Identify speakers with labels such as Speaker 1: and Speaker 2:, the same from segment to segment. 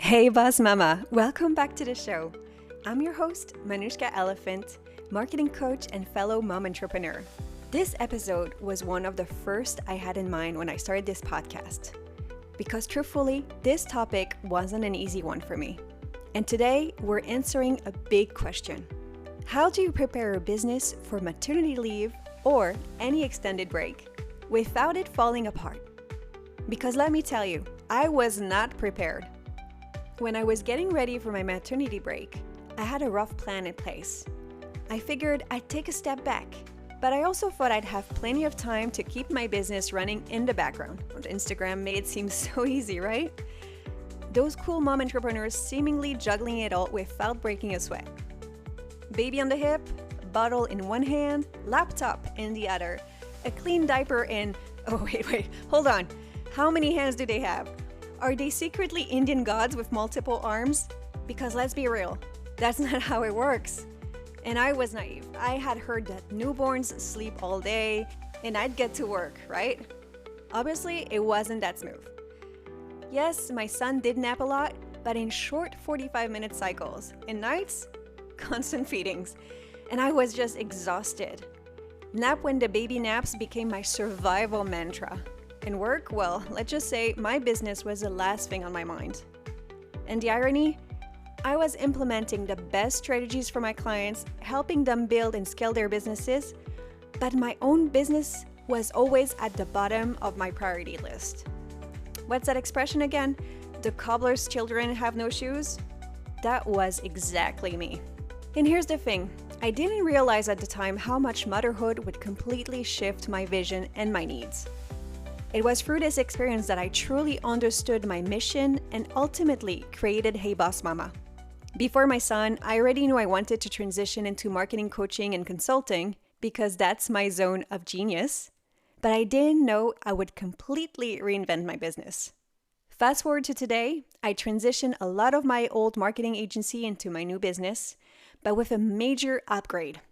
Speaker 1: Hey Boss Mama, welcome back to the show. I'm your host, Manushka Elephant, marketing coach and fellow mom entrepreneur. This episode was one of the first I had in mind when I started this podcast. Because truthfully, this topic wasn't an easy one for me. And today, we're answering a big question. How do you prepare a business for maternity leave or any extended break without it falling apart? Because let me tell you, I was not prepared. When I was getting ready for my maternity break, I had a rough plan in place. I figured I'd take a step back, but I also thought I'd have plenty of time to keep my business running in the background. Instagram made it seem so easy, right? Those cool mom entrepreneurs seemingly juggling it all without breaking a sweat. Baby on the hip, bottle in one hand, laptop in the other, a clean diaper in... Oh, wait, hold on. How many hands do they have? Are they secretly Indian gods with multiple arms? Because let's be real, that's not how it works. And I was naive. I had heard that newborns sleep all day and I'd get to work, right? Obviously, it wasn't that smooth. Yes, my son did nap a lot, but in short 45-minute cycles. And nights, constant feedings. And I was just exhausted. Nap when the baby naps became my survival mantra. In work, well, let's just say my business was the last thing on my mind. And the irony? I was implementing the best strategies for my clients, helping them build and scale their businesses, but my own business was always at the bottom of my priority list. What's that expression again? The cobbler's children have no shoes? That was exactly me. And here's the thing, I didn't realize at the time how much motherhood would completely shift my vision and my needs. It was through this experience that I truly understood my mission and ultimately created Hey Boss Mama. Before my son, I already knew I wanted to transition into marketing coaching and consulting because that's my zone of genius, but I didn't know I would completely reinvent my business. Fast forward to today, I transitioned a lot of my old marketing agency into my new business, but with a major upgrade.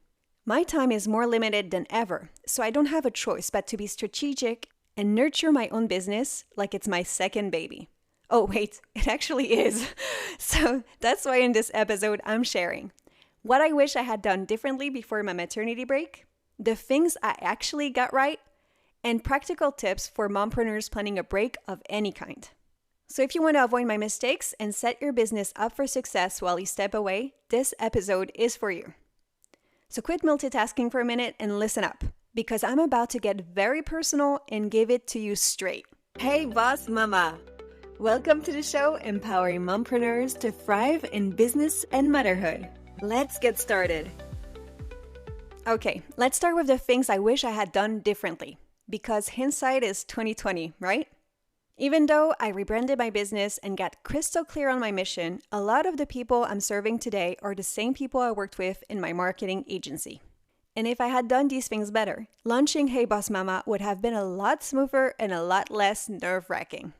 Speaker 1: My time is more limited than ever, so I don't have a choice but to be strategic and nurture my own business like it's my second baby. Oh wait, it actually is. So that's why in this episode I'm sharing what I wish I had done differently before my maternity break, the things I actually got right, and practical tips for mompreneurs planning a break of any kind. So if you want to avoid my mistakes and set your business up for success while you step away, this episode is for you. So quit multitasking for a minute and listen up, because I'm about to get very personal and give it to you straight. Hey Boss Mama! Welcome to the show empowering mompreneurs to thrive in business and motherhood. Let's get started. Okay, let's start with the things I wish I had done differently, because hindsight is 20/20, right? Even though I rebranded my business and got crystal clear on my mission, a lot of the people I'm serving today are the same people I worked with in my marketing agency. And if I had done these things better, launching Hey Boss Mama would have been a lot smoother and a lot less nerve-wracking.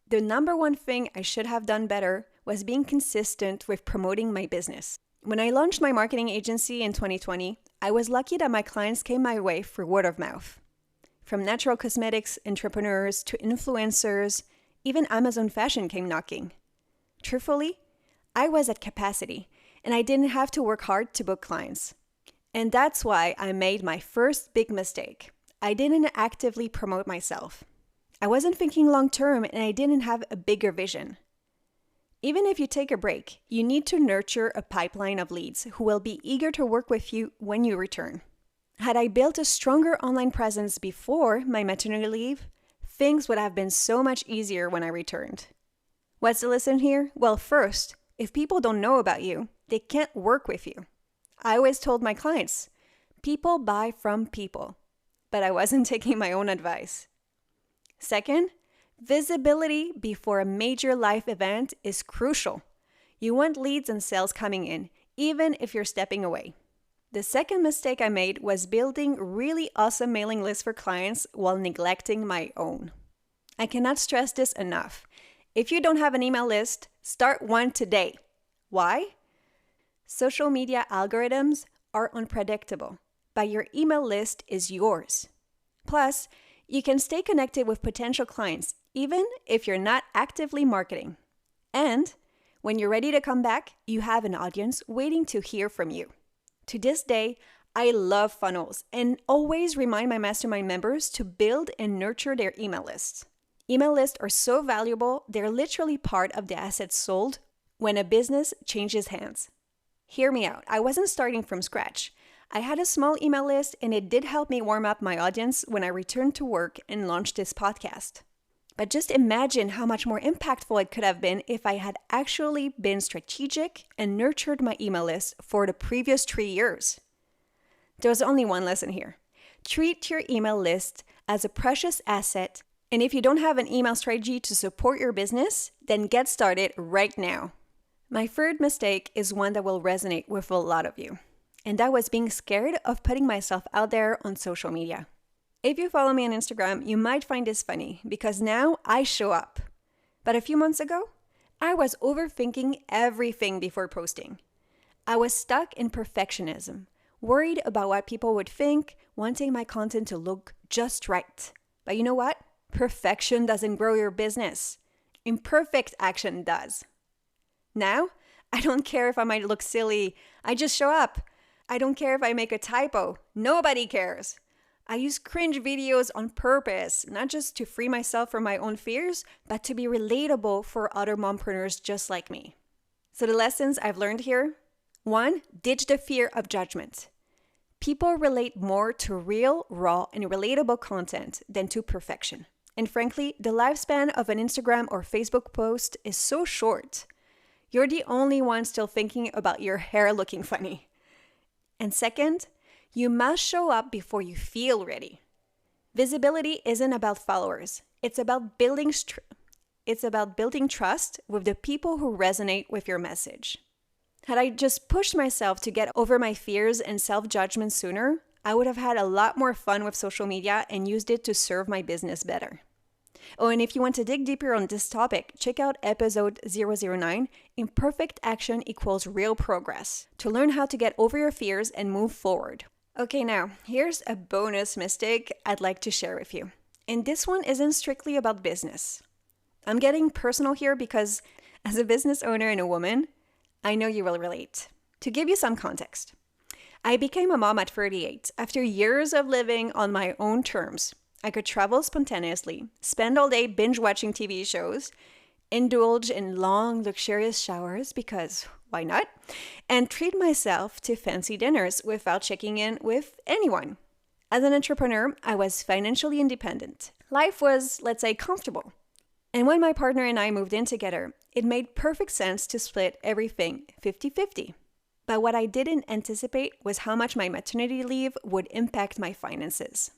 Speaker 1: The number one thing I should have done better was being consistent with promoting my business. When I launched my marketing agency in 2020, I was lucky that my clients came my way through word of mouth. From natural cosmetics entrepreneurs to influencers, even Amazon Fashion came knocking. Truthfully, I was at capacity, and I didn't have to work hard to book clients. And that's why I made my first big mistake. I didn't actively promote myself. I wasn't thinking long term and I didn't have a bigger vision. Even if you take a break, you need to nurture a pipeline of leads who will be eager to work with you when you return. Had I built a stronger online presence before my maternity leave, things would have been so much easier when I returned. What's the lesson here? Well, first, if people don't know about you, they can't work with you. I always told my clients, people buy from people, but I wasn't taking my own advice. Second, visibility before a major life event is crucial. You want leads and sales coming in, even if you're stepping away. The second mistake I made was building really awesome mailing lists for clients while neglecting my own. I cannot stress this enough. If you don't have an email list, start one today. Why? Social media algorithms are unpredictable, but your email list is yours. Plus, you can stay connected with potential clients even if you're not actively marketing. And When you're ready to come back, you have an audience waiting to hear from you. To this day, I love funnels and always remind my mastermind members to build and nurture their email lists. Email lists are so valuable, they're literally part of the assets sold when a business changes hands. Hear me out. I wasn't starting from scratch. I had a small email list and it did help me warm up my audience when I returned to work and launched this podcast. But just imagine how much more impactful it could have been if I had actually been strategic and nurtured my email list for the previous 3 years. There's only one lesson here. Treat your email list as a precious asset, and if you don't have an email strategy to support your business, then get started right now. My third mistake is one that will resonate with a lot of you, and that was being scared of putting myself out there on social media. If you follow me on Instagram, you might find this funny because now I show up. But a few months ago, I was overthinking everything before posting. I was stuck in perfectionism, worried about what people would think, wanting my content to look just right. But you know what? Perfection doesn't grow your business. Imperfect action does. Now, I don't care if I might look silly. I just show up. I don't care if I make a typo. Nobody cares. I use cringe videos on purpose, not just to free myself from my own fears, but to be relatable for other mompreneurs just like me. So the lessons I've learned here: 1, ditch the fear of judgment. People relate more to real, raw, and relatable content than to perfection. And frankly, the lifespan of an Instagram or Facebook post is so short. You're the only one still thinking about your hair looking funny. And second, you must show up before you feel ready. Visibility isn't about followers. It's about building trust with the people who resonate with your message. Had I just pushed myself to get over my fears and self-judgment sooner, I would have had a lot more fun with social media and used it to serve my business better. Oh, and if you want to dig deeper on this topic, check out episode 009, Imperfect Action Equals Real Progress, to learn how to get over your fears and move forward. Okay, now, here's a bonus mistake I'd like to share with you. And this one isn't strictly about business. I'm getting personal here because as a business owner and a woman, I know you will relate. To give you some context, I became a mom at 38 after years of living on my own terms. I could travel spontaneously, spend all day binge watching TV shows, indulge in long, luxurious showers because why not? And treat myself to fancy dinners without checking in with anyone. As an entrepreneur, I was financially independent. Life was, let's say, comfortable. And when my partner and I moved in together, it made perfect sense to split everything 50-50. But what I didn't anticipate was how much my maternity leave would impact my finances.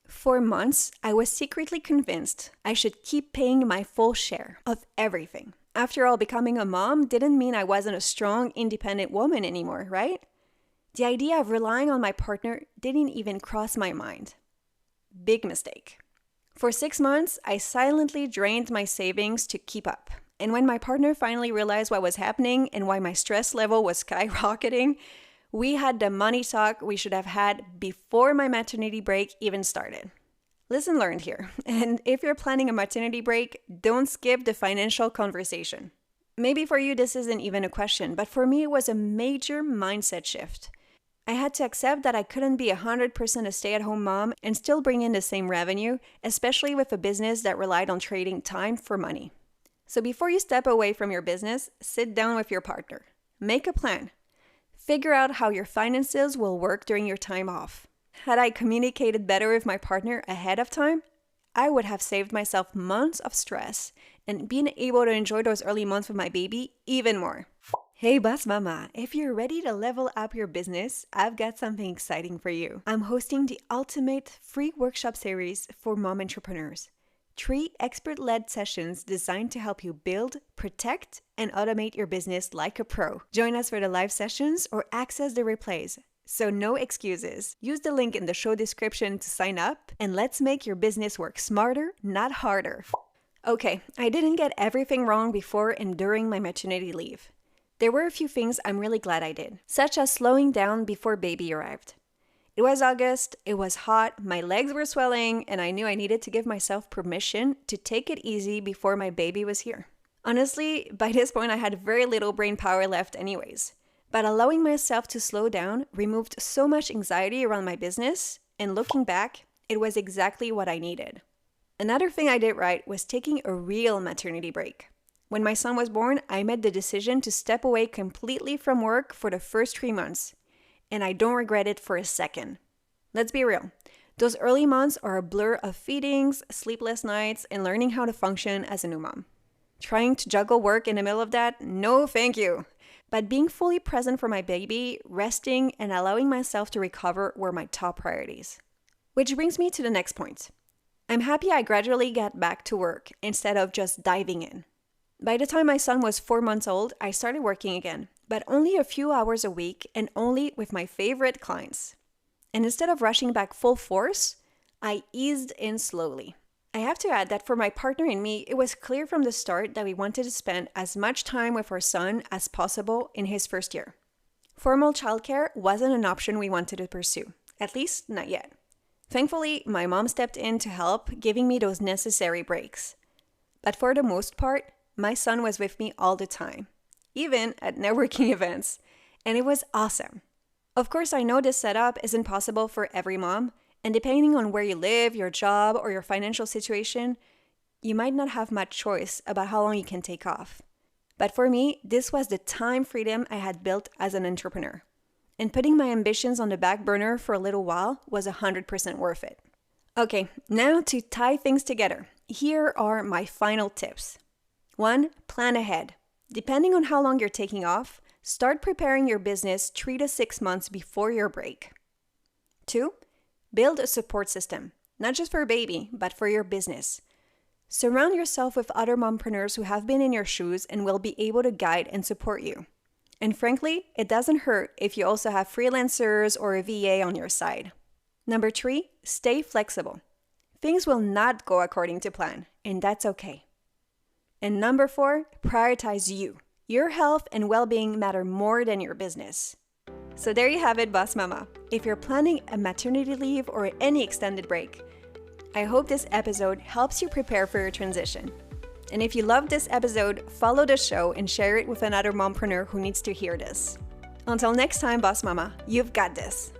Speaker 1: For months, I was secretly convinced I should keep paying my full share of everything. After all, becoming a mom didn't mean I wasn't a strong, independent woman anymore, right? The idea of relying on my partner didn't even cross my mind. Big mistake. For 6 months, I silently drained my savings to keep up. And when my partner finally realized what was happening and why my stress level was skyrocketing, we had the money talk we should have had before my maternity break even started. Lesson learned here. And if you're planning a maternity break, don't skip the financial conversation. Maybe for you, this isn't even a question, but for me, it was a major mindset shift. I had to accept that I couldn't be 100% a stay-at-home mom and still bring in the same revenue, especially with a business that relied on trading time for money. So before you step away from your business, sit down with your partner. Make a plan. Figure out how your finances will work during your time off. Had I communicated better with my partner ahead of time, I would have saved myself months of stress and been able to enjoy those early months with my baby even more. Hey Boss Mama, if you're ready to level up your business, I've got something exciting for you. I'm hosting the ultimate free workshop series for mom entrepreneurs. 3 expert-led sessions designed to help you build, protect, and automate your business like a pro. Join us for the live sessions or access the replays. So no excuses. Use the link in the show description to sign up, and let's make your business work smarter, not harder. Okay, I didn't get everything wrong before and during my maternity leave. There were a few things I'm really glad I did, such as slowing down before baby arrived. It was August, it was hot, my legs were swelling, and I knew I needed to give myself permission to take it easy before my baby was here. Honestly, by this point, I had very little brain power left, anyways. But allowing myself to slow down removed so much anxiety around my business, and looking back, it was exactly what I needed. Another thing I did right was taking a real maternity break. When my son was born, I made the decision to step away completely from work for the first 3 months, and I don't regret it for a second. Let's be real. Those early months are a blur of feedings, sleepless nights, and learning how to function as a new mom. Trying to juggle work in the middle of that? No, thank you. But being fully present for my baby, resting, and allowing myself to recover were my top priorities. Which brings me to the next point. I'm happy I gradually got back to work instead of just diving in. By the time my son was 4 months old, I started working again, but only a few hours a week and only with my favorite clients. And instead of rushing back full force, I eased in slowly. I have to add that for my partner and me, it was clear from the start that we wanted to spend as much time with our son as possible in his first year. Formal childcare wasn't an option we wanted to pursue, at least not yet. Thankfully, my mom stepped in to help, giving me those necessary breaks. But for the most part, my son was with me all the time, even at networking events, and it was awesome. Of course, I know this setup isn't possible for every mom, and depending on where you live, your job, or your financial situation, you might not have much choice about how long you can take off. But for me, this was the time freedom I had built as an entrepreneur. And putting my ambitions on the back burner for a little while was 100% worth it. Okay, now to tie things together. Here are my final tips. 1. Plan ahead. Depending on how long you're taking off, start preparing your business 3 to 6 months before your break. 2. Build a support system, not just for your baby, but for your business. Surround yourself with other mompreneurs who have been in your shoes and will be able to guide and support you. And frankly, it doesn't hurt if you also have freelancers or a VA on your side. Number 3, stay flexible. Things will not go according to plan, and that's okay. And number 4, prioritize you. Your health and well-being matter more than your business. So there you have it, Boss Mama. If you're planning a maternity leave or any extended break, I hope this episode helps you prepare for your transition. And if you loved this episode, follow the show and share it with another mompreneur who needs to hear this. Until next time, Boss Mama, you've got this.